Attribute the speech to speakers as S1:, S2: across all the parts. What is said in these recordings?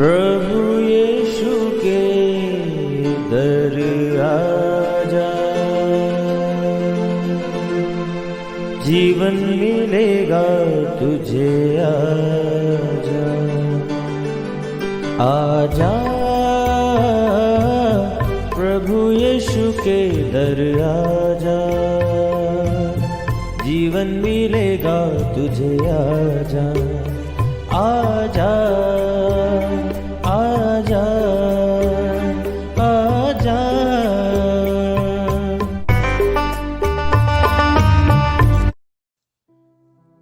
S1: प्रभु यीशु के दर आजा, जीवन मिलेगा तुझे। आजा आजा प्रभु यीशु के दर आजा, जीवन मिलेगा तुझे। आजा आजा आजा आजा।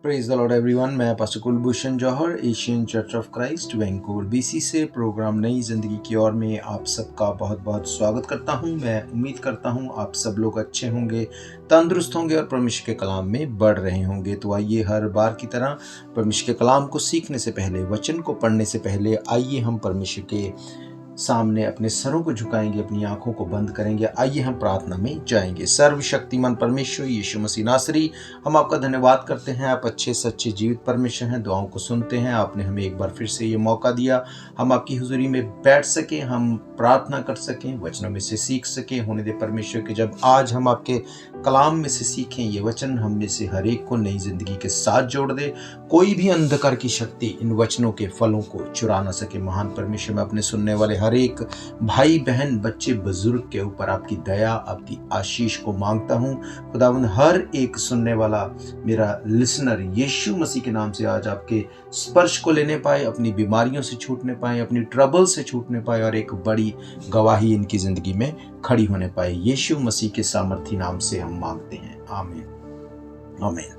S2: Praise the Lord everyone. मैं pastor Kulbhushan Johar, Asian church of Christ Vancouver BC से प्रोग्राम नई जिंदगी की ओर में आप सबका बहुत बहुत स्वागत करता हूं। मैं उम्मीद करता हूं आप सब लोग अच्छे होंगे, तंदुरुस्त होंगे और परमेश्वर के कलाम में बढ़ रहे होंगे। तो आइए हर बार की तरह परमेश्वर के कलाम को सीखने से पहले, वचन को पढ़ने से पहले, आइए हम परमेश्वर के सामने अपने सरों को झुकाएंगे, अपनी आंखों को बंद करेंगे। आइए हम प्रार्थना में जाएंगे। सर्वशक्तिमान परमेश्वर यीशु मसीह नासरी, हम आपका धन्यवाद करते हैं। आप अच्छे सच्चे जीवित परमेश्वर हैं, दुआओं को सुनते हैं। आपने हमें एक बार फिर से ये मौका दिया, हम आपकी हुजूरी में बैठ सकें, हम प्रार्थना कर सकें, वचनों में से सीख सकें। होने दे परमेश्वर के जब आज हम आपके कलाम में से सीखें, ये वचन हम में से हर एक को नई जिंदगी के साथ जोड़ दे। कोई भी अंधकार की शक्ति इन वचनों के फलों को चुरा ना सके। महान परमेश्वर, मैं अपने सुनने वाले हर एक भाई बहन, बच्चे बुजुर्ग के ऊपर आपकी दया, आपकी आशीष को मांगता हूँ। खुदावंद, हर एक सुनने वाला मेरा लिसनर यीशु मसीह के नाम से आज आपके स्पर्श को लेने पाए, अपनी बीमारियों से छूटने पाए, अपनी ट्रबल से छूटने पाए और एक बड़ी गवाही इनकी जिंदगी में खड़ी होने पाए। यीशु मसीह के सामर्थी नाम से हम मांगते हैं, आमीन आमीन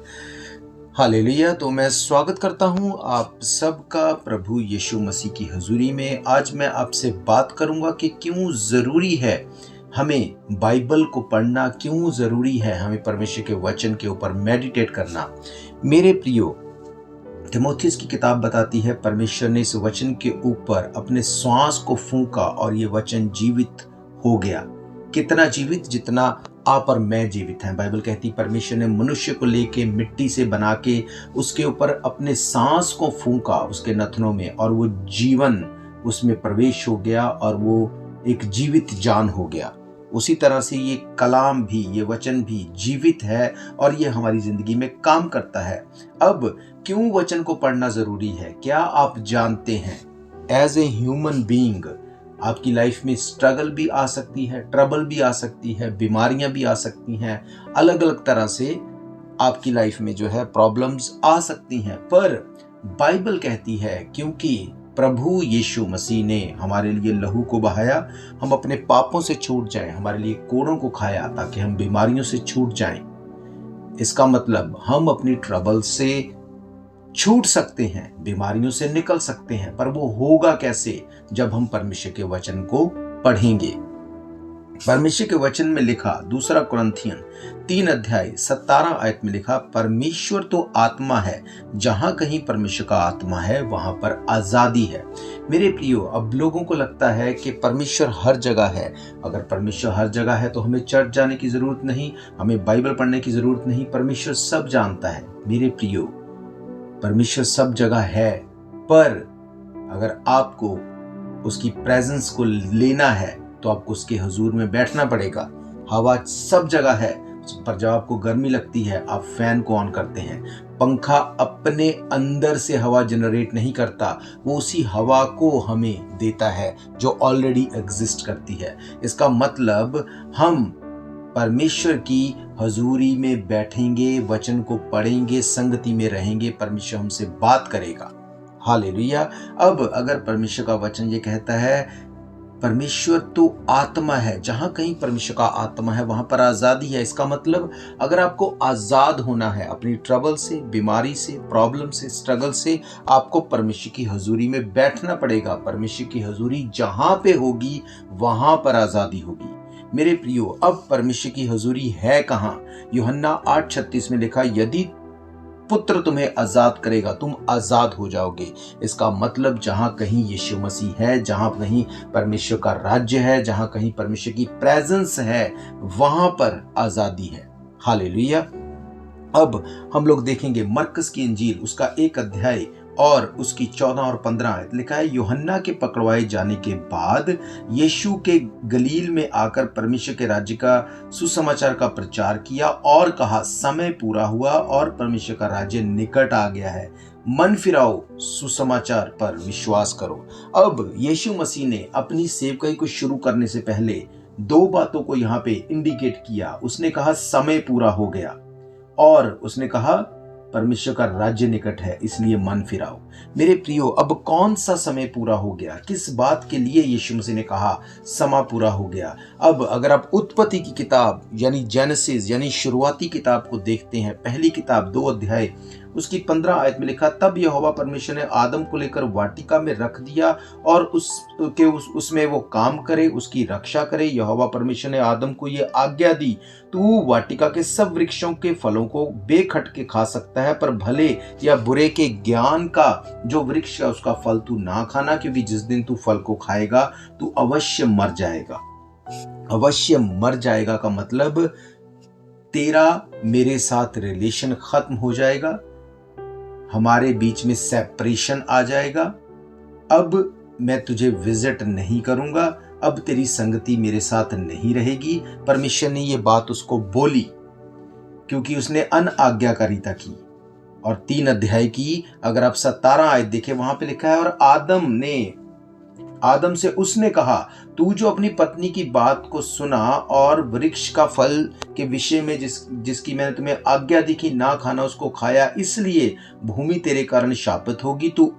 S2: हालेलुया। तो मैं स्वागत करता हूं आप सबका प्रभु यीशु मसीह की हजूरी में। आज मैं आपसे बात करूंगा कि क्यों जरूरी है हमें बाइबल को पढ़ना, क्यों जरूरी है हमें परमेश्वर के वचन के ऊपर मेडिटेट करना। मेरे प्रियो, तीमुथियुस की किताब बताती है परमेश्वर ने इस वचन के ऊपर अपने श्वास को फूंका और ये वचन जीवित हो गया। कितना जीवित? जितना आप और मैं जीवित हैं। बाइबल कहती परमेश्वर ने मनुष्य को लेके मिट्टी से बना के उसके ऊपर अपने सांस को फूंका उसके नथनों में, और वो जीवन उसमें प्रवेश हो गया और वो एक जीवित जान हो गया। उसी तरह से ये कलाम भी, ये वचन भी जीवित है और ये हमारी जिंदगी में काम करता है। अब क्यों वचन को पढ़ना जरूरी है? क्या आप जानते हैं, एज ए ह्यूमन बीइंग आपकी लाइफ में स्ट्रगल भी आ सकती है, ट्रबल भी आ सकती है, बीमारियां भी आ सकती हैं, अलग अलग तरह से आपकी लाइफ में जो है प्रॉब्लम्स आ सकती हैं। पर बाइबल कहती है क्योंकि प्रभु यीशु मसीह ने हमारे लिए लहू को बहाया, हम अपने पापों से छूट जाएं, हमारे लिए कोड़ों को खाया ताकि हम बीमारियों से छूट जाएं। इसका मतलब हम अपनी ट्रबल से छूट सकते हैं, बीमारियों से निकल सकते हैं। पर वो होगा कैसे? जब हम परमेश्वर के वचन को पढ़ेंगे। परमेश्वर के वचन में लिखा, दूसरा कुरिन्थियन 3 अध्याय 17 आयत में लिखा, परमेश्वर तो आत्मा है, जहां कहीं परमेश्वर का आत्मा है वहां पर आजादी है। मेरे प्रियो, अब लोगों को लगता है कि परमेश्वर हर जगह है। अगर परमेश्वर हर जगह है तो हमें चर्च जाने की जरूरत नहीं, हमें बाइबल पढ़ने की जरूरत नहीं। परमेश्वर सब जानता है। मेरे प्रियो, परमेश्वर सब जगह है, पर अगर आपको उसकी प्रेजेंस को लेना है तो आपको उसके हुजूर में बैठना पड़ेगा। हवा सब जगह है, पर जब आपको गर्मी लगती है आप फैन को ऑन करते हैं। पंखा अपने अंदर से हवा जनरेट नहीं करता, वो उसी हवा को हमें देता है जो ऑलरेडी एग्जिस्ट करती है। इसका मतलब हम परमेश्वर की हजूरी में बैठेंगे, वचन को पढ़ेंगे, संगति में रहेंगे, परमेश्वर हमसे बात करेगा। हालेलुया। अब अगर परमेश्वर का वचन ये कहता है परमेश्वर तो आत्मा है, जहां कहीं परमेश्वर का आत्मा है वहां पर आजादी है। इसका मतलब अगर आपको आजाद होना है अपनी ट्रबल से, बीमारी से, प्रॉब्लम से, स्ट्रगल से, आपको परमेश्वर की हजूरी में बैठना पड़ेगा। परमेश्वर की हजूरी जहां पे होगी वहां पर आजादी होगी। मेरे प्रियो, अब परमेश्वर की हजूरी है कहां? यूहन्ना 8:36 में लिखा, यदि पुत्र तुम्हें आजाद करेगा तुम आजाद हो जाओगे। इसका मतलब जहां कहीं यीशु मसीह है, जहां कहीं परमेश्वर का राज्य है, जहां कहीं परमेश्वर की प्रेजेंस है, वहां पर आजादी है। हालेलुया। अब हम लोग देखेंगे मरकस की इंजील, उसका 1 अध्याय और उसकी 14 और 15 आयत लिखा है, यूहन्ना के पकड़वाए जाने के बाद यीशु के गलील में आकर परमेश्वर के राज्य का सुसमाचार का प्रचार किया और कहा, समय पूरा हुआ और परमेश्वर का राज्य निकट आ गया है, मन फिराओ, सुसमाचार पर विश्वास करो। अब यीशु मसीह ने अपनी सेवकाई को शुरू करने से पहले दो बातों को यहाँ पे इंडिकेट किया। उसने कहा समय पूरा हो गया और उसने कहा परमेश्वर का राज्य निकट है, इसलिए मन फिराओ। मेरे प्रियो, अब कौन सा समय पूरा हो गया? किस बात के लिए यीशु मसीह ने कहा समय पूरा हो गया? अब अगर आप उत्पत्ति की किताब यानी जेनेसिस यानी शुरुआती किताब को देखते हैं, पहली किताब 2 अध्याय उसकी 15 आयत में लिखा, तब यहोवा परमेश्वर ने आदम को लेकर वाटिका में रख दिया और उसमें वो काम करे, उसकी रक्षा करे। यहोवा परमेश्वर ने आदम को ये आज्ञा दी, तू वाटिका के सब वृक्षों के फलों को बेखटके खा सकता है, पर भले या बुरे के ज्ञान का जो वृक्ष है उसका फल तू ना खाना, क्योंकि जिस दिन तू फल को खाएगा तू अवश्य मर जाएगा। अवश्य मर जाएगा का मतलब तेरा मेरे साथ रिलेशन खत्म हो जाएगा, हमारे बीच में सेपरेशन आ जाएगा। अब मैं तुझे विजिट नहीं करूंगा, अब तेरी संगति मेरे साथ नहीं रहेगी। परमेश्वर ने ये बात उसको बोली क्योंकि उसने अनआज्ञाकारिता की। और 3 अध्याय की अगर आप 17 आयत देखें, वहां पे लिखा है, और आदम से उसने कहा, तू जो अपनी पत्नी की बात को सुना और वृक्ष का फल के विषय में जिसकी मैंने तुम्हें आज्ञा दी कि ना खाना, उसको खाया, इसलिए भूमि तेरे कारण शापित होगी। तू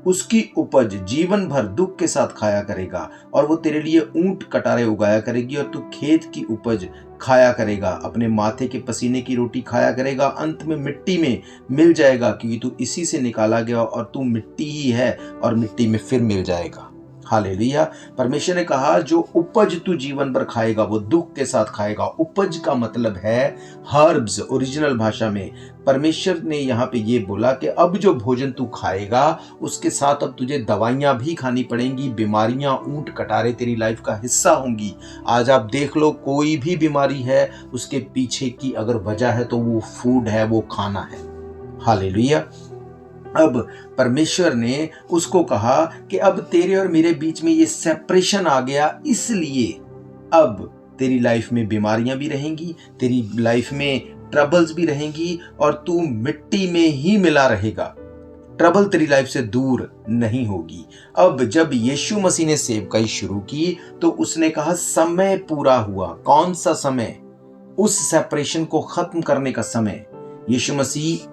S2: उसकी उपज जीवन भर दुख के साथ खाया करेगा और वो तेरे लिए ऊंट कटारे उगाया करेगी और तू खेत की उपज खाया करेगा, अपने माथे के पसीने की रोटी खाया करेगा, अंत में मिट्टी में मिल जाएगा, क्योंकि तू इसी से निकाला गया और तू मिट्टी ही है और मिट्टी में फिर मिल जाएगा। हालेलुया। परमेश्वर ने कहा, जो उपज तू जीवन भर खाएगा वो दुख के साथ खाएगा। उपज का मतलब है हर्ब्स। ओरिजिनल भाषा में परमेश्वर ने यहाँ पे ये बोला कि अब जो भोजन तू खाएगा उसके साथ अब तुझे दवाइयां भी खानी पड़ेंगी, बीमारियां, ऊंट कटारे तेरी लाइफ का हिस्सा होंगी। आज आप देख लो, कोई भी बीमारी है उसके पीछे की अगर वजह है तो वो फूड है, वो खाना है। हालेलुया। अब परमेश्वर ने उसको कहा कि अब तेरे और मेरे बीच में ये सेपरेशन आ गया, इसलिए अब तेरी लाइफ में बीमारियां भी रहेंगी, तेरी लाइफ में ट्रबल्स भी रहेंगी और तू मिट्टी में ही मिला रहेगा। ट्रबल तेरी लाइफ से दूर नहीं होगी। अब जब यीशु मसीह ने सेवकाई शुरू की तो उसने कहा समय पूरा हुआ। कौन सा समय? उस सेपरेशन को खत्म करने का समय। यीशु मसीह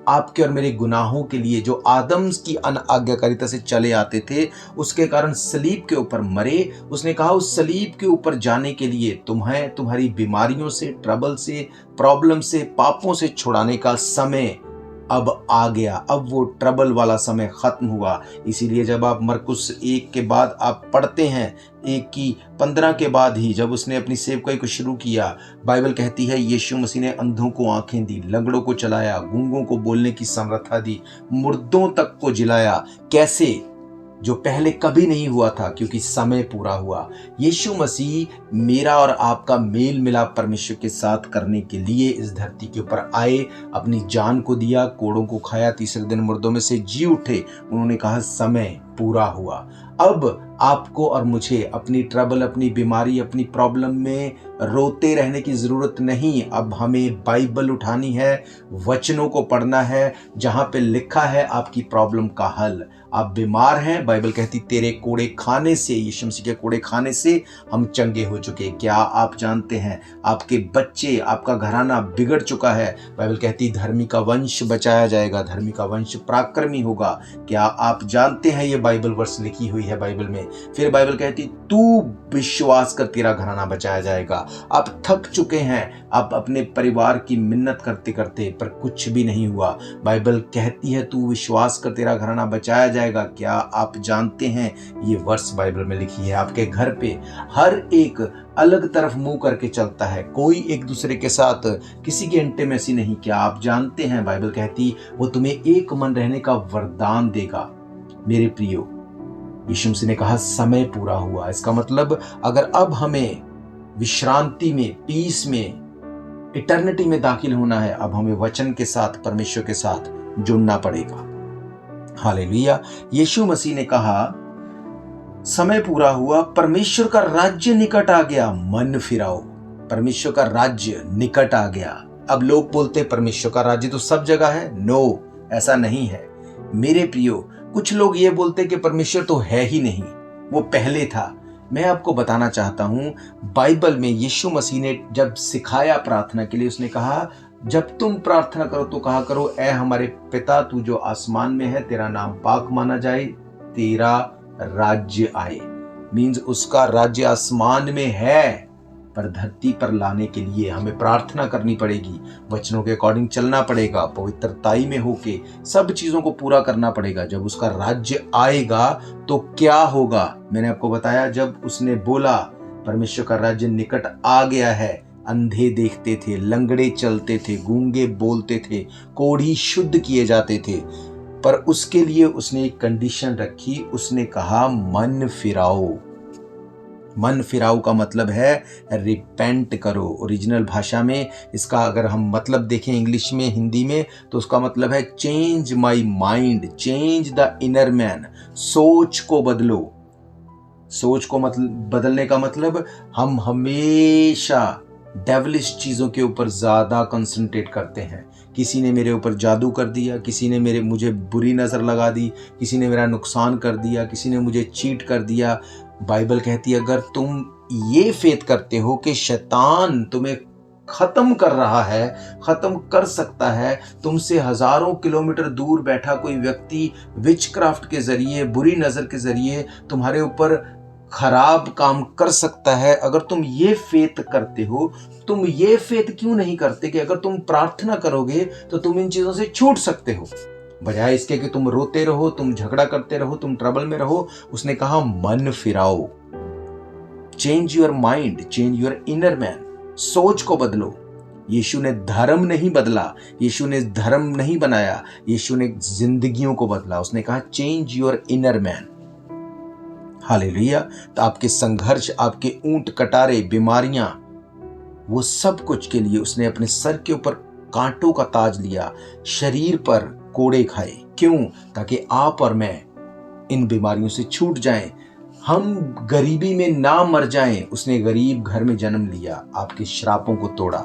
S2: आपके और मेरे गुनाहों के लिए, जो आदम की अनआज्ञाकारिता से चले आते थे, उसके कारण सलीब के ऊपर मरे। उसने कहा उस सलीब के ऊपर जाने के लिए तुम्हें तुम्हारी बीमारियों से, ट्रबल से, प्रॉब्लम से, पापों से छुड़ाने का समय अब आ गया। अब वो ट्रबल वाला समय खत्म हुआ। इसीलिए जब आप मरकुस 1 के बाद आप पढ़ते हैं, 1 की 15 के बाद ही जब उसने अपनी सेवकाई को शुरू किया, बाइबल कहती है यीशु मसीह ने अंधों को आंखें दी, लंगड़ों को चलाया, गूंगों को बोलने की सामर्थ्य दी, मुर्दों तक को जिलाया। कैसे? जो पहले कभी नहीं हुआ था, क्योंकि समय पूरा हुआ। यीशु मसीह मेरा और आपका मेल मिलाप परमेश्वर के साथ करने के लिए इस धरती के ऊपर आए, अपनी जान को दिया, कोड़ों को खाया, तीसरे दिन मुर्दों में से जी उठे। उन्होंने कहा समय पूरा हुआ। अब आपको और मुझे अपनी ट्रबल, अपनी बीमारी, अपनी प्रॉब्लम में रोते रहने की जरूरत नहीं। अब हमें बाइबल उठानी है, वचनों को पढ़ना है, जहां पे लिखा है आपकी प्रॉब्लम का हल। आप बीमार हैं, बाइबल कहती तेरे कोड़े खाने से, यीशु मसीह के कोड़े खाने से हम चंगे हो चुके। क्या आप जानते हैं आपके बच्चे, आपका घराना बिगड़ चुका है, बाइबल कहती धर्मी का वंश बचाया जाएगा, धर्मी का वंश पराक्रमी होगा। क्या आप जानते हैं ये बाइबल वर्स लिखी हुई है बाइबल में। फिर बाइबल कहती तू विश्वास कर, तेरा घराना बचाया जाएगा। आप थक चुके हैं, आप अपने परिवार की मिन्नत करते करते, पर कुछ भी नहीं हुआ। बाइबल कहती है तू विश्वास कर, तेरा घराना बचाया जाएगा। क्या आप जानते हैं ये वर्स बाइबल में लिखी है। आपके घर पे हर एक अलग तरफ मुंह करके चलता है, कोई एक दूसरे के साथ किसी की इंटीमेसी नहीं। क्या आप जानते हैं बाइबल कहती वो तुम्हें एक मन रहने का वरदान देगा। मेरे प्रियो, यीशु मसीह ने कहा समय पूरा हुआ। इसका मतलब अगर अब हमें विश्रांति में, पीस में, इटर्निटी में दाखिल होना है, अब हमें वचन के साथ, परमेश्वर के साथ जुड़ना पड़ेगा। हालेलुया। यीशु मसीह ने कहा, समय पूरा हुआ, परमेश्वर का राज्य निकट आ गया, मन फिराओ। परमेश्वर का राज्य निकट आ गया। अब लोग बोलते परमेश्वर का राज्य तो सब जगह है। नो, ऐसा नहीं है मेरे प्रियो। कुछ लोग ये बोलते कि परमेश्वर तो है ही नहीं, वो पहले था। मैं आपको बताना चाहता हूं, बाइबल में यीशु मसीह ने जब सिखाया प्रार्थना के लिए, उसने कहा जब तुम प्रार्थना करो तो कहा करो, ऐ हमारे पिता तू जो आसमान में है, तेरा नाम पाक माना जाए, तेरा राज्य आए। मीन्स उसका राज्य आसमान में है, पर धरती पर लाने के लिए हमें प्रार्थना करनी पड़ेगी, वचनों के अकॉर्डिंग चलना पड़ेगा, पवित्रताई में होके सब चीजों को पूरा करना पड़ेगा। जब उसका राज्य आएगा तो क्या होगा, मैंने आपको बताया। जब उसने बोला परमेश्वर का राज्य निकट आ गया है, अंधे देखते थे, लंगड़े चलते थे, गूंगे बोलते थे, कोढ़ी शुद्ध किए जाते थे, पर उसके लिए उसने एक कंडीशन रखी। उसने कहा मन फिराओ। मन फिराओ का मतलब है रिपेंट करो। ओरिजिनल भाषा में इसका अगर हम मतलब देखें इंग्लिश में, हिंदी में, तो उसका मतलब है change my mind, change the inner man. सोच को बदलो। सोच को बदलने का मतलब हम हमेशा डेविलिश चीज़ों के ऊपर ज़्यादा कंसंट्रेट करते हैं। किसी ने मेरे ऊपर जादू कर दिया, किसी ने मुझे बुरी नज़र लगा दी, किसी ने मेरा नुकसान कर दिया, किसी ने मुझे चीट कर दिया। बाइबल कहती है अगर तुम ये फेथ करते हो कि शैतान तुम्हें खत्म कर रहा है, खत्म कर सकता है, तुमसे हजारों किलोमीटर दूर बैठा कोई व्यक्ति विचक्राफ्ट के जरिए, बुरी नज़र के जरिए तुम्हारे ऊपर खराब काम कर सकता है, अगर तुम ये फेथ करते हो, तुम ये फेथ क्यों नहीं करते कि अगर तुम प्रार्थना करोगे तो तुम इन चीजों से छूट सकते हो, बजाय इसके कि तुम रोते रहो, तुम झगड़ा करते रहो, तुम ट्रबल में रहो। उसने कहा मन फिराओ, change your mind, change your inner man. सोच को बदलो। यीशु ने धर्म नहीं बदला, यीशु ने धर्म नहीं बनाया, यीशु ने जिंदगियों को बदला। उसने कहा change your inner man. Hallelujah. तो आपके संघर्ष, आपके ऊंट कटारे, बीमारियां, वो सब कुछ के लिए उसने अपने सर के ऊपर कांटों का ताज लिया, शरीर पर कोड़े खाए। क्यों? ताकि आप और मैं इन बीमारियों से छूट जाएं, हम गरीबी में ना मर जाएं। उसने गरीब घर में जन्म लिया, आपके श्रापों को तोड़ा।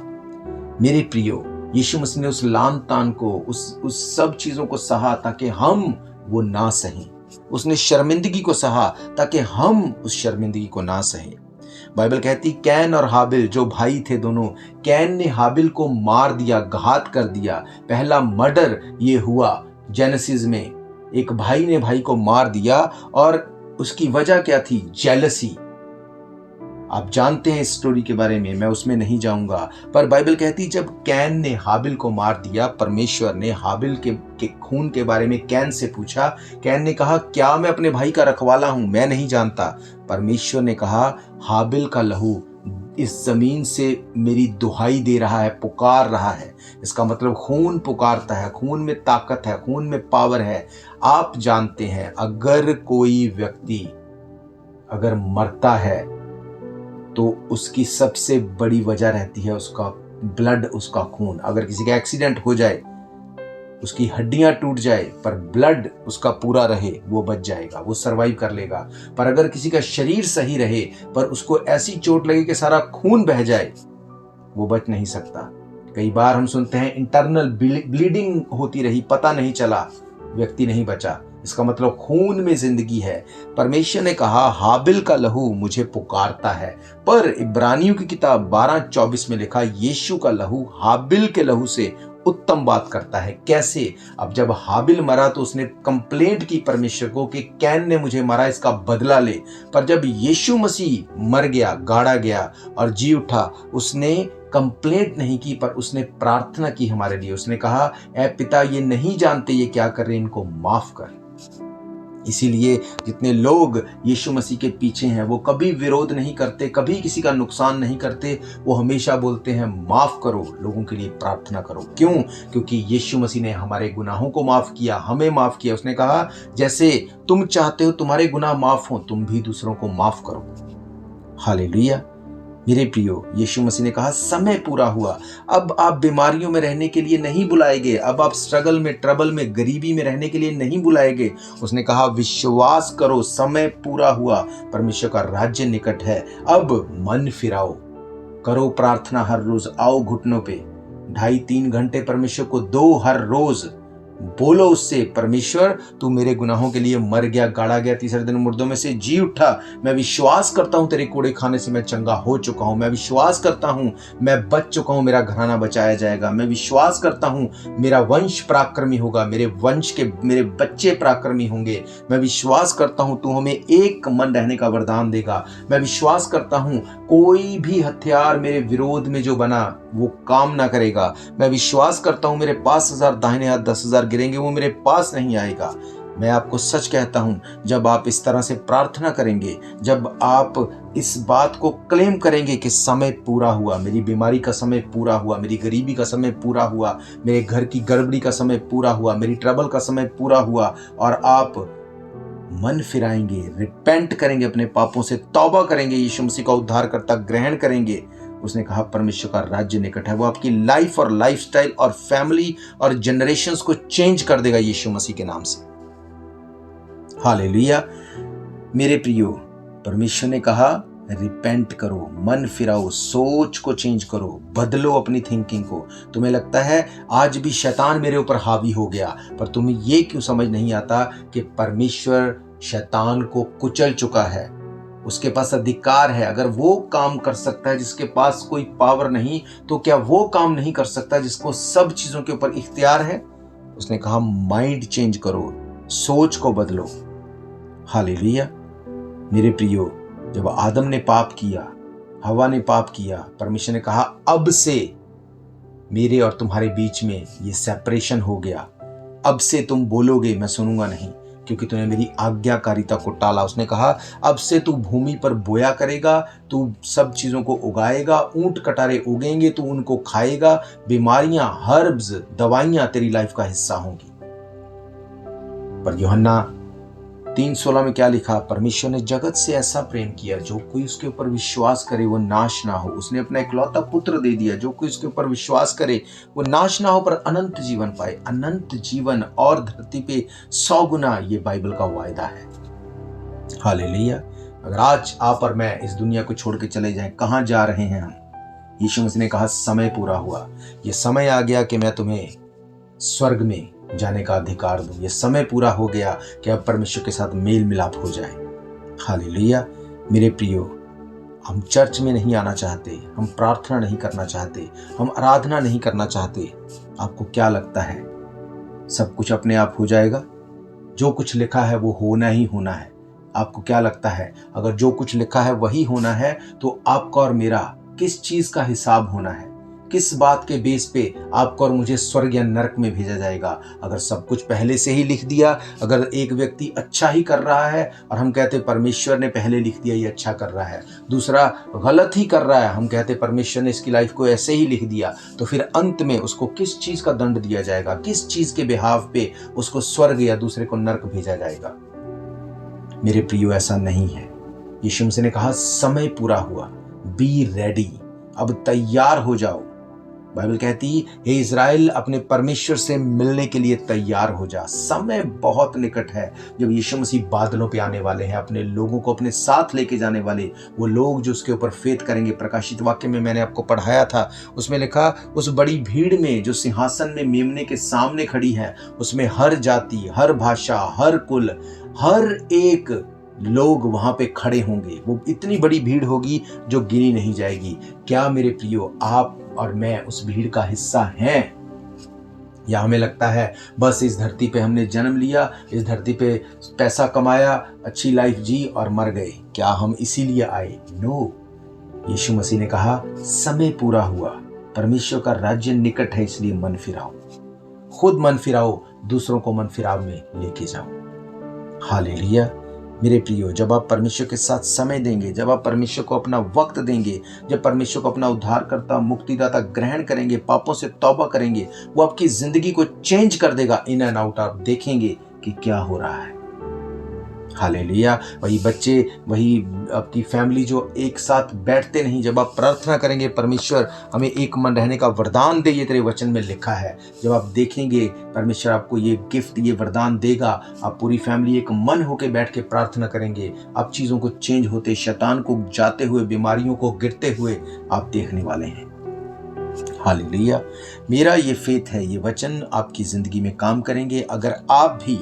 S2: मेरे प्रियो, यीशु मसीह ने उस लान तान को, उस सब चीजों को सहा ताकि हम वो ना सहें। उसने शर्मिंदगी को सहा ताकि हम उस शर्मिंदगी को ना सहें। बाइबल कहती कैन और हाबिल जो भाई थे दोनों, कैन ने हाबिल को मार दिया, घात कर दिया। पहला मर्डर ये हुआ जेनेसिस में, एक भाई ने भाई को मार दिया और उसकी वजह क्या थी? जेलसी। आप जानते हैं इस स्टोरी के बारे में, मैं उसमें नहीं जाऊंगा। पर बाइबल कहती जब कैन ने हाबिल को मार दिया, परमेश्वर ने हाबिल के खून के बारे में कैन से पूछा। कैन ने कहा क्या मैं अपने भाई का रखवाला हूं? मैं नहीं जानता। परमेश्वर ने कहा हाबिल का लहू इस जमीन से मेरी दुहाई दे रहा है, पुकार रहा है। इसका मतलब खून पुकारता है, खून में ताकत है, खून में पावर है। आप जानते हैं अगर कोई व्यक्ति अगर मरता है तो उसकी सबसे बड़ी वजह रहती है उसका ब्लड, उसका खून। अगर किसी का एक्सीडेंट हो जाए, उसकी हड्डियां टूट जाए, पर ब्लड उसका पूरा रहे, वो बच जाएगा, वो सरवाइव कर लेगा। पर अगर किसी का शरीर सही रहे पर उसको ऐसी चोट लगे कि सारा खून बह जाए, वो बच नहीं सकता। कई बार हम सुनते हैं इंटरनल ब्लीडिंग होती रही, पता नहीं चला, व्यक्ति नहीं बचा। इसका मतलब खून में जिंदगी है। परमेश्वर ने कहा हाबिल का लहू मुझे पुकारता है। पर इब्रानियों की किताब 12:24 में लिखा यीशु का लहू हाबिल के लहू से उत्तम बात करता है। कैसे? अब जब हाबिल मरा तो उसने कंप्लेंट की परमेश्वर को कि कैन ने मुझे मारा, इसका बदला ले। पर जब यीशु मसीह मर गया, गाड़ा गया और जी उठा, उसने कंप्लेंट नहीं की, पर उसने प्रार्थना की हमारे लिए। उसने कहा ऐ पिता ये नहीं जानते ये क्या कर रहे, इनको माफ कर। इसीलिए जितने लोग यीशु मसीह के पीछे हैं वो कभी विरोध नहीं करते, कभी किसी का नुकसान नहीं करते। वो हमेशा बोलते हैं माफ करो, लोगों के लिए प्रार्थना करो। क्यों? क्योंकि यीशु मसीह ने हमारे गुनाहों को माफ किया, हमें माफ किया। उसने कहा जैसे तुम चाहते हो तुम्हारे गुनाह माफ हो, तुम भी दूसरों को माफ करो। हालेलुया। मेरे प्रियो, यीशु मसीह ने कहा समय पूरा हुआ। अब आप बीमारियों में रहने के लिए नहीं बुलाए गए, अब आप स्ट्रगल में, ट्रबल में, गरीबी में रहने के लिए नहीं बुलाए गए। उसने कहा विश्वास करो, समय पूरा हुआ, परमेश्वर का राज्य निकट है। अब मन फिराओ, करो प्रार्थना हर रोज, आओ घुटनों पे, 2.5-3 घंटे परमेश्वर को दो हर रोज। बोलो उससे, परमेश्वर तू मेरे गुनाहों के लिए मर गया, गाड़ा गया, तीसरे दिन मुर्दों में से जी उठा। मैं विश्वास करता हूं तेरे कोड़े खाने से मैं चंगा हो चुका हूं। मैं विश्वास करता हूं मैं बच चुका हूं, मेरा घराना बचाया जाएगा। मैं विश्वास करता हूं मेरा वंश पराक्रमी होगा, मेरे वंश के मेरे बच्चे पराक्रमी होंगे। मैं विश्वास करता हूं तू हमें एक मन रहने का वरदान देगा। मैं विश्वास करता हूं कोई भी हथियार मेरे विरोध में जो बना वो काम ना करेगा। मैं विश्वास करता हूं मेरे पास 1000 दाहिने हाथ 10,000 गिरेंगे, वो मेरे पास नहीं आएगा। मैं आपको सच कहता हूं, जब आप इस तरह से प्रार्थना करेंगे, जब आप इस बात को क्लेम करेंगे कि समय पूरा हुआ, मेरी बीमारी का समय पूरा हुआ, मेरी गरीबी का समय पूरा हुआ, मेरे घर की गड़बड़ी का समय पूरा हुआ, मेरी ट्रबल का समय पूरा हुआ, और आप मन फिराएंगे, रिपेंट करेंगे, अपने पापों से तौबा करेंगे, यीशु मसीह का उद्धारकर्ता ग्रहण करेंगे, उसने कहा परमेश्वर का राज्य निकट है। वो आपकी लाइफ और लाइफस्टाइल और फैमिली और जनरेशंस को चेंज कर देगा यीशु मसीह के नाम से। हालेलुया। मेरे प्रियो, परमेश्वर ने कहा रिपेंट करो, मन फिराओ, सोच को चेंज करो, बदलो अपनी थिंकिंग को। तुम्हें लगता है आज भी शैतान मेरे ऊपर हावी हो गया, पर तुम्हें ये क्यों समझ नहीं आता कि परमेश्वर शैतान को कुचल चुका है, उसके पास अधिकार है। अगर वो काम कर सकता है जिसके पास कोई पावर नहीं, तो क्या वो काम नहीं कर सकता जिसको सब चीजों के ऊपर इख्तियार है? उसने कहा माइंड चेंज करो, सोच को बदलो। हालेलुया। मेरे प्रियो, जब आदम ने पाप किया, हवा ने पाप किया, परमेश्वर ने कहा अब से मेरे और तुम्हारे बीच में ये सेपरेशन हो गया। अब से तुम बोलोगे मैं सुनूंगा नहीं, क्योंकि तूने मेरी आज्ञाकारिता को टाला। उसने कहा अब से तू भूमि पर बोया करेगा, तू सब चीजों को उगाएगा, ऊंट कटारे उगेंगे, तू उनको खाएगा, बीमारियां, हर्ब्स, दवाइयां तेरी लाइफ का हिस्सा होंगी। पर यूहन्ना 3:16 में क्या लिखा? परमेश्वर ने जगत से ऐसा प्रेम किया, जो कोई उसके ऊपर विश्वास करे वो नाश ना हो। उसने अपना इकलौता पुत्र दे दिया, जो कोई उसके ऊपर विश्वास करे वो नाश ना हो पर अनंत जीवन पाए। अनंत जीवन और धरती पे 100 गुना, ये बाइबल का वायदा है। हालेलुया। अगर आज आप और मैं इस दुनिया को छोड़ के चले जाएं, कहां जा रहे हैं हम? यीशु मसीह ने कहा समय पूरा हुआ, ये समय आ गया कि मैं तुम्हें स्वर्ग में जाने का अधिकार दूं। ये समय पूरा हो गया कि अब परमेश्वर के साथ मेल मिलाप हो जाए। हालेलुया। मेरे प्रियो, हम चर्च में नहीं आना चाहते, हम प्रार्थना नहीं करना चाहते, हम आराधना नहीं करना चाहते। आपको क्या लगता है सब कुछ अपने आप हो जाएगा? जो कुछ लिखा है वो होना ही होना है। आपको क्या लगता है अगर जो कुछ लिखा है वही होना है, तो आपका और मेरा किस चीज का हिसाब होना है? किस बात के बेस पे आपको और मुझे स्वर्ग या नरक में भेजा जाएगा? अगर सब कुछ पहले से ही लिख दिया, अगर एक व्यक्ति अच्छा ही कर रहा है और हम कहते परमेश्वर ने पहले लिख दिया ये अच्छा कर रहा है, दूसरा गलत ही कर रहा है, हम कहते परमेश्वर ने इसकी लाइफ को ऐसे ही लिख दिया, तो फिर अंत में उसको किस चीज का दंड दिया जाएगा? किस चीज के बिहाव पे उसको स्वर्ग या दूसरे को नरक भेजा जाएगा? मेरे प्रियो, ऐसा नहीं है। यीशु मसीह ने कहा समय पूरा हुआ, बी रेडी, अब तैयार हो जाओ। बाइबल कहती हे इज़राइल, अपने परमेश्वर से मिलने के लिए तैयार हो जा। समय बहुत निकट है जब यीशु मसीह बादलों पे आने वाले हैं, अपने लोगों को अपने साथ लेके जाने वाले, वो लोग जो उसके ऊपर फेथ करेंगे। प्रकाशित वाक्य में मैंने आपको पढ़ाया था, उसमें लिखा उस बड़ी भीड़ में जो सिंहासन में मेमने के सामने खड़ी है, उसमें हर जाति, हर भाषा, हर कुल, हर एक लोग वहां पे खड़े होंगे। वो इतनी बड़ी भीड़ होगी जो गिनी नहीं जाएगी। क्या मेरे प्रियो, आप और मैं उस भीड़ का हिस्सा हैं? या हमें लगता है बस इस धरती पे हमने जन्म लिया, इस धरती पे पैसा कमाया, अच्छी लाइफ जी और मर गए? क्या हम इसीलिए आए? नो। यीशु मसीह ने कहा समय पूरा हुआ, परमेश्वर का राज्य निकट है, इसलिए मन फिराओ। खुद मन फिराओ, दूसरों को मन फिराव में लेके जाओ। हालेलुया। मेरे प्रियो, जब आप परमेश्वर के साथ समय देंगे, जब आप परमेश्वर को अपना वक्त देंगे, जब परमेश्वर को अपना उद्धारकर्ता, मुक्तिदाता ग्रहण करेंगे, पापों से तौबा करेंगे, वो आपकी जिंदगी को चेंज कर देगा इन एंड आउट। आप देखेंगे कि क्या हो रहा है। हालेलुया। वही बच्चे, वही आपकी फैमिली जो एक साथ बैठते नहीं, जब आप प्रार्थना करेंगे परमेश्वर हमें एक मन रहने का वरदान दे, ये तेरे वचन में लिखा है। जब आप देखेंगे परमेश्वर आपको ये गिफ्ट, ये वरदान देगा, आप पूरी फैमिली एक मन होके बैठ के प्रार्थना करेंगे, आप चीज़ों को चेंज होते, शैतान को जाते हुए, बीमारियों को गिरते हुए आप देखने वाले हैं। हालेलुया। मेरा ये फेथ है, ये वचन आपकी ज़िंदगी में काम करेंगे। अगर आप भी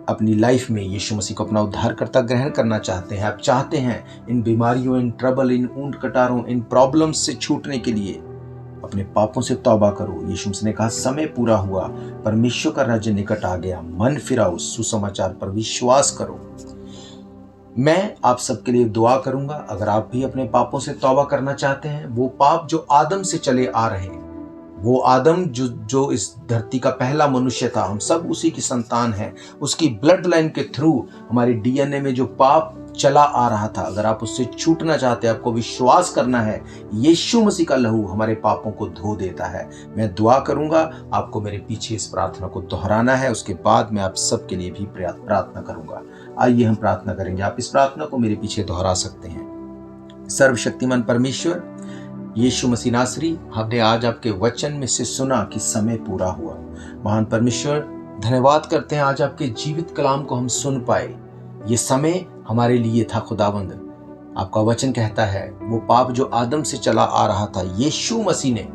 S2: अपनी लाइफ में यीशु मसीह को अपना उद्धारकर्ता ग्रहण करना चाहते हैं, आप चाहते हैं इन बीमारियों, इन ट्रबल, इन ऊंट कटारों, इन प्रॉब्लम्स से छूटने के लिए, अपने पापों से तौबा करो। यीशु मसीह ने कहा समय पूरा हुआ, परमेश्वर का राज्य निकट आ गया, मन फिराओ, सुसमाचार पर विश्वास करो। मैं आप सबके लिए दुआ करूंगा। अगर आप भी अपने पापों से तौबा करना चाहते हैं, वो पाप जो आदम से चले आ रहे हैं, वो आदम जो इस धरती का पहला मनुष्य था, हम सब उसी की संतान हैं, उसकी ब्लड लाइन के थ्रू हमारे डीएनए में जो पाप चला आ रहा था, अगर आप उससे छूटना चाहते हैं, आपको विश्वास करना है, यीशु मसीह का लहू हमारे पापों को धो देता है। मैं दुआ करूंगा, आपको मेरे पीछे इस प्रार्थना को दोहराना है, उसके बाद मैं आप सबके लिए भी प्रार्थना करूंगा। आइए हम प्रार्थना करेंगे। आप इस प्रार्थना को मेरे पीछे दोहरा सकते हैं। सर्वशक्तिमान परमेश्वर यीशु मसीह नासरी, हमने आज आपके वचन में से सुना कि समय पूरा हुआ। महान परमेश्वर, धन्यवाद करते हैं आज आपके जीवित कलाम को हम सुन पाए। ये समय हमारे लिए था खुदावंद। आपका वचन कहता है वो पाप जो आदम से चला आ रहा था, यीशु मसीह ने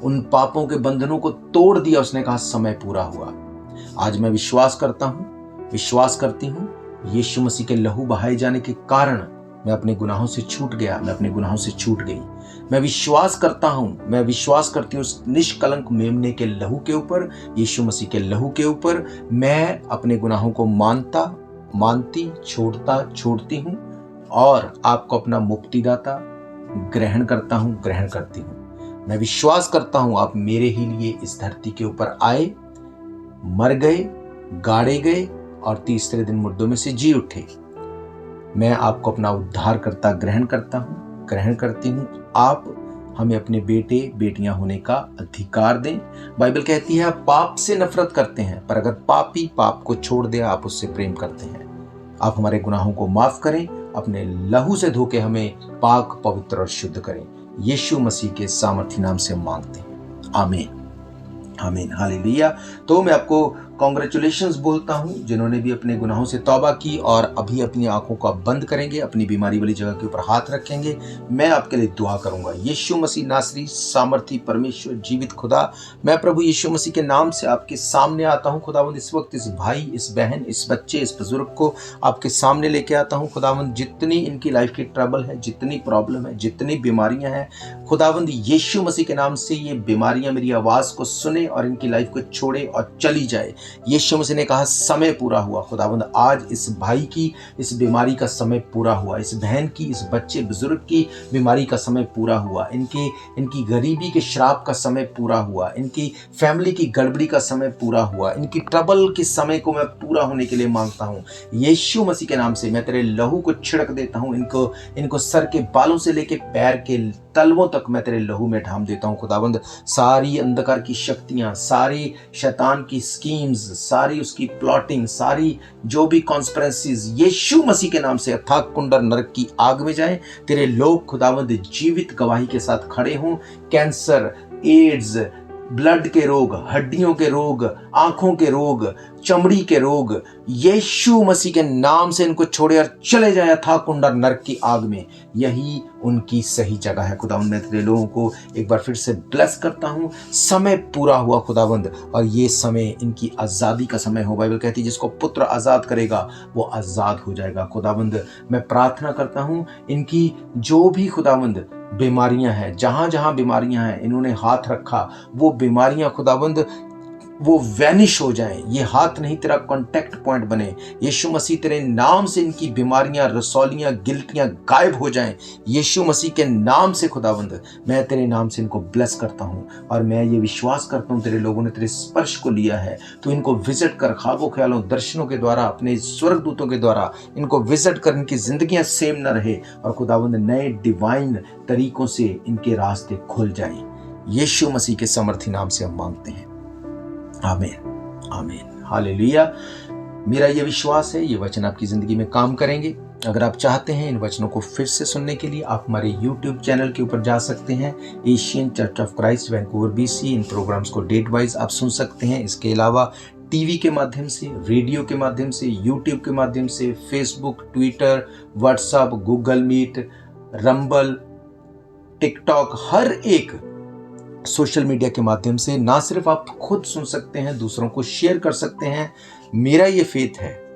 S2: उन पापों के बंधनों को तोड़ दिया। उसने कहा समय पूरा हुआ। आज मैं विश्वास करता हूँ, विश्वास करती हूँ, यीशु मसीह के लहू बहाए जाने के कारण मैं अपने गुनाहों से छूट गया, मैं अपने गुनाहों से छूट गई। मैं विश्वास करता हूँ, मैं विश्वास करती हूँ उस निष्कलंक मेमने के लहू के ऊपर, यीशु मसीह के लहू के ऊपर। मैं अपने गुनाहों को मानती, छोड़ती हूँ और आपको अपना मुक्तिदाता ग्रहण करती हूँ। मैं विश्वास करता हूँ आप मेरे ही लिए इस धरती के ऊपर आए, मर गए, गाड़े गए और तीसरे दिन मुर्दों में से जी उठे। मैं आपको अपना उद्धारकर्ता ग्रहण करती हूँ। आप हमें अपने बेटे बेटियां होने का अधिकार दें। बाइबल कहती है आप पाप से नफरत करते हैं, पर अगर पापी पाप को छोड़ दे, आप उससे प्रेम करते हैं। आप हमारे गुनाहों को माफ करें, अपने लहू से धोके हमें पाक, पवित्र और शुद्ध करें। यीशु मसीह के सामर्थी नाम से मांगते हैं, आमीन, आमीन, हालेलुया। तो मैं आपको कॉन्ग्रेचुलेशंस बोलता हूँ जिन्होंने भी अपने गुनाहों से तौबा की और अभी अपनी आंखों को बंद करेंगे, अपनी बीमारी वाली जगह के ऊपर हाथ रखेंगे। मैं आपके लिए दुआ करूंगा। यीशु मसीह नासरी, सामर्थी परमेश्वर, जीवित खुदा, मैं प्रभु यीशु मसीह के नाम से आपके सामने आता हूँ। खुदावंद इस वक्त इस भाई, इस बहन, इस बच्चे, इस बुजुर्ग को आपके सामने लेके आता हूँ। खुदावंद जितनी इनकी लाइफ की ट्रबल है, जितनी प्रॉब्लम है, जितनी बीमारियां हैं, खुदावंद यीशु मसीह के नाम से ये बीमारियां मेरी आवाज को सुने और इनकी लाइफ को छोड़े और चली जाए। यीशु मसीह ने कहा समय पूरा हुआ। खुदावंद आज इस भाई की इस बीमारी का समय पूरा हुआ, इस बहन की, इस बच्चे बुजुर्ग की बीमारी का समय पूरा हुआ, इनकी गरीबी के श्राप का समय पूरा हुआ, इनकी फैमिली की गड़बड़ी का समय पूरा हुआ, इनकी ट्रबल के समय को मैं पूरा होने के लिए मांगता हूँ। यीशु मसीह के नाम से मैं तेरे लहू को छिड़क देता हूँ। इनको सर के बालों से लेके पैर के तलवों तक मैं तेरे लहू में ढाम देता हूँ। खुदावंद सारी अंधकार की शक्तियां, सारी शैतान की स्कीम्स, सारी उसकी प्लॉटिंग, सारी जो भी कॉन्स्पिरेसीज यीशु मसीह के नाम से अथाक कुंडर नरक की आग में जाएं। तेरे लोग खुदावंद जीवित गवाही के साथ खड़े हों। कैंसर, एड्स, ब्लड के रोग, हड्डियों के रोग, आंखों के रोग, चमड़ी के रोग, यीशु मसीह के नाम से इनको छोड़े और चले जाए था कुंडा नरक की आग में। यही उनकी सही जगह है। खुदावंद मैं तेरे लोगों को एक बार फिर से ब्लेस करता हूँ। समय पूरा हुआ खुदावंद, और ये समय इनकी आज़ादी का समय हो। बाइबल कहती है जिसको पुत्र आज़ाद करेगा वो आज़ाद हो जाएगा। खुदावंद मैं प्रार्थना करता हूँ इनकी जो भी खुदावंद बीमारियां हैं, जहां जहां बीमारियां हैं इन्होंने हाथ रखा, वो बीमारियां खुदावंद वो वैनिश हो जाएं। ये हाथ नहीं तेरा कांटेक्ट पॉइंट बने। यीशु मसीह तेरे नाम से इनकी बीमारियां, रसौलियां, गिल्टियां गायब हो जाएं। यीशु मसीह के नाम से खुदावंद मैं तेरे नाम से इनको ब्लेस करता हूं, और मैं ये विश्वास करता हूं तेरे लोगों ने तेरे स्पर्श को लिया है। तो इनको विजिट कर, ख्वाबों ख्यालों दर्शनों के द्वारा, अपने स्वर्गदूतों के द्वारा इनको विजिट कर, इनकी जिंदगियां सेम न रहे, और खुदावंद नए डिवाइन तरीकों से इनके रास्ते खुल जाएं। यीशु मसीह के समर्थी नाम से हम मांगते हैं, आमीन, आमीन, हालेलुया। मेरा ये विश्वास है ये वचन आपकी ज़िंदगी में काम करेंगे। अगर आप चाहते हैं इन वचनों को फिर से सुनने के लिए आप हमारे YouTube चैनल के ऊपर जा सकते हैं, Asian church of Christ Vancouver BC। इन प्रोग्राम्स को डेट वाइज आप सुन सकते हैं। इसके अलावा टीवी के माध्यम से, रेडियो के माध्यम से, यूट्यूब के माध्यम से, Facebook, Twitter, WhatsApp, Google Meet, Rumble, TikTok, हर एक सोशल मीडिया के माध्यम से ना सिर्फ आप खुद सुन सकते हैं, दूसरों को शेयर कर सकते हैं। मेरा ये फेथ है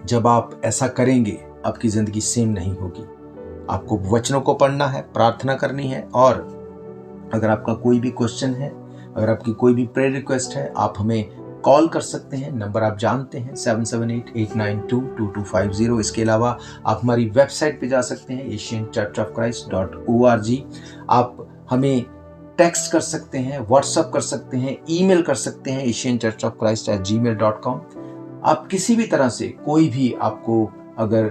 S2: जब आप ऐसा करेंगे आपकी ज़िंदगी सेम नहीं होगी। आपको वचनों को पढ़ना है, प्रार्थना करनी है, और अगर आपका कोई भी क्वेश्चन है, अगर आपकी कोई भी प्रेयर रिक्वेस्ट है, आप हमें कॉल कर सकते हैं। नंबर आप जानते हैं 7788922250। इसके अलावा आप हमारी वेबसाइट पे जा सकते हैं asianchurchofchrist.org। आप हमें टेक्स्ट कर सकते हैं, व्हाट्सएप कर सकते हैं, ईमेल कर सकते हैं asianchurchofchrist@gmail.com। आप किसी भी तरह से कोई भी आपको अगर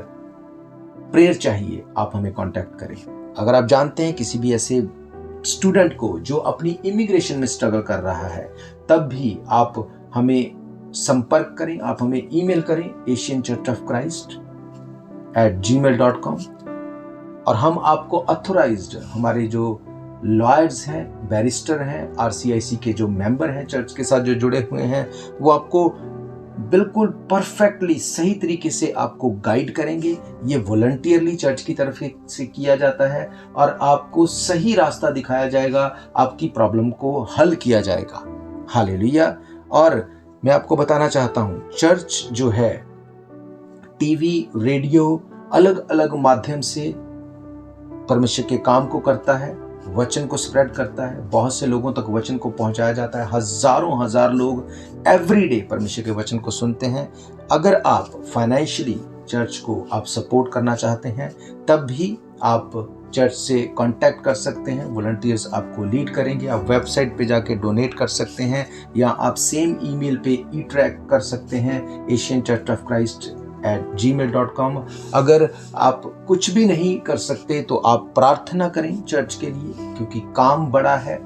S2: प्रेयर चाहिए आप हमें कांटेक्ट करें। अगर आप जानते हैं किसी भी ऐसे स्टूडेंट को जो अपनी इमिग्रेशन में स्ट्रगल कर रहा है, तब भी आप हमें संपर्क करें, आप हमें ईमेल करें asianchurchofchrist@gmail.com। और हम आपको ऑथराइज्ड, हमारे जो लॉयर्स हैं, बैरिस्टर हैं, RCIC के जो मेंबर हैं, चर्च के साथ जो जुड़े हुए हैं, वो आपको बिल्कुल परफेक्टली सही तरीके से आपको गाइड करेंगे। ये वॉलंटियरली चर्च की तरफ से किया जाता है और आपको सही रास्ता दिखाया जाएगा, आपकी प्रॉब्लम को हल किया जाएगा। हालेलुया। और मैं आपको बताना चाहता हूँ, चर्च जो है टीवी, रेडियो, अलग अलग माध्यम से परमेश्वर के काम को करता है, वचन को स्प्रेड करता है, बहुत से लोगों तक वचन को पहुंचाया जाता है। हजारों हजार लोग एवरीडे परमेश्वर के वचन को सुनते हैं। अगर आप फाइनेंशियली चर्च को आप सपोर्ट करना चाहते हैं, तब भी आप चर्च से कांटेक्ट कर सकते हैं। वॉलंटियर्स आपको लीड करेंगे। आप वेबसाइट पे जाके डोनेट कर सकते हैं, या आप सेम ईमेल पे ट्रैक कर सकते हैं asianchurchofchrist@gmail.com। अगर आप कुछ भी नहीं कर सकते तो आप प्रार्थना करें चर्च के लिए, क्योंकि काम बड़ा है।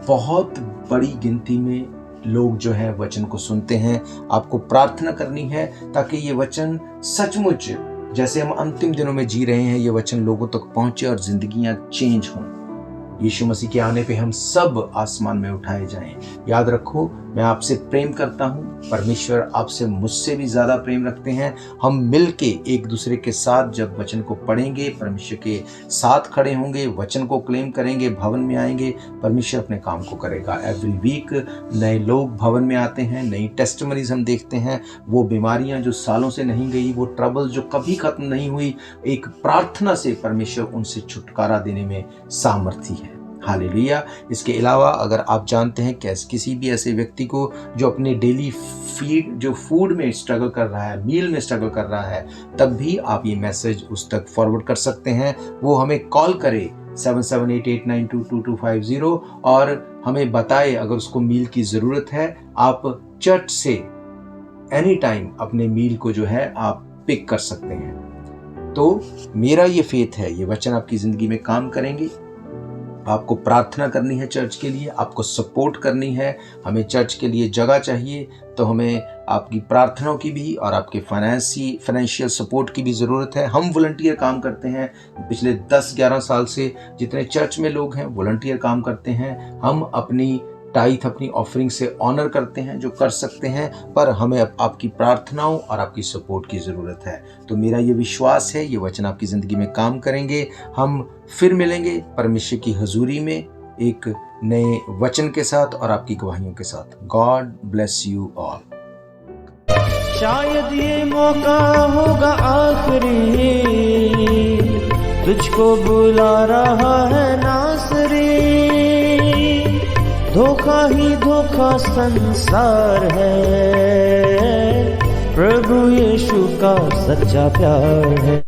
S2: बहुत बड़ी गिनती में लोग जो है वचन को सुनते हैं। आपको प्रार्थना करनी है ताकि ये वचन सचमुच, जैसे हम अंतिम दिनों में जी रहे हैं, ये वचन लोगों तक पहुंचे और जिंदगियां चेंज हों। यीशु मसीह के आने पे हम सब आसमान में उठाए जाएं। याद रखो, मैं आपसे प्रेम करता हूँ, परमेश्वर आपसे मुझसे भी ज़्यादा प्रेम रखते हैं। हम मिलके एक दूसरे के साथ जब वचन को पढ़ेंगे, परमेश्वर के साथ खड़े होंगे, वचन को क्लेम करेंगे, भवन में आएंगे, परमेश्वर अपने काम को करेगा। एवरी वीक नए लोग भवन में आते हैं, नई टेस्टिमनीज हम देखते हैं। वो बीमारियां जो सालों से नहीं गई, वो ट्रबल जो कभी खत्म नहीं हुई, एक प्रार्थना से परमेश्वर उनसे छुटकारा देने में सामर्थी है। हालेलुया। इसके अलावा अगर आप जानते हैं किसी भी ऐसे व्यक्ति को जो अपने डेली फूड में स्ट्रगल कर रहा है, मील में स्ट्रगल कर रहा है, तब भी आप ये मैसेज उस तक फॉरवर्ड कर सकते हैं। वो हमें कॉल करे 7788922250 और हमें बताए अगर उसको मील की ज़रूरत है। आप चर्च से एनी टाइम अपने मील को जो है आप पिक कर सकते हैं। तो मेरा ये फेथ है, ये वचन आपकी ज़िंदगी में काम करेंगे। आपको प्रार्थना करनी है चर्च के लिए, आपको सपोर्ट करनी है। हमें चर्च के लिए जगह चाहिए, तो हमें आपकी प्रार्थनाओं की भी और आपके फाइनेंशियल सपोर्ट की भी ज़रूरत है। हम वॉलंटियर काम करते हैं पिछले 10-11 साल से। जितने चर्च में लोग हैं वॉलंटियर काम करते हैं। हम अपनी टाइथ, अपनी ऑफरिंग से ऑनर करते हैं जो कर सकते हैं, पर हमें आपकी प्रार्थनाओं और आपकी सपोर्ट की ज़रूरत है। तो मेरा ये विश्वास है ये वचन आपकी ज़िंदगी में काम करेंगे। हम फिर मिलेंगे परमेश्वर की हजूरी में एक नए वचन के साथ और आपकी गवाहियों के साथ। God bless you all.
S1: शायद ये मौका होगा आखिरी, तुझको बुला रहा है नासरी। धोखा ही धोखा संसार है, प्रभु यीशु का सच्चा प्यार है।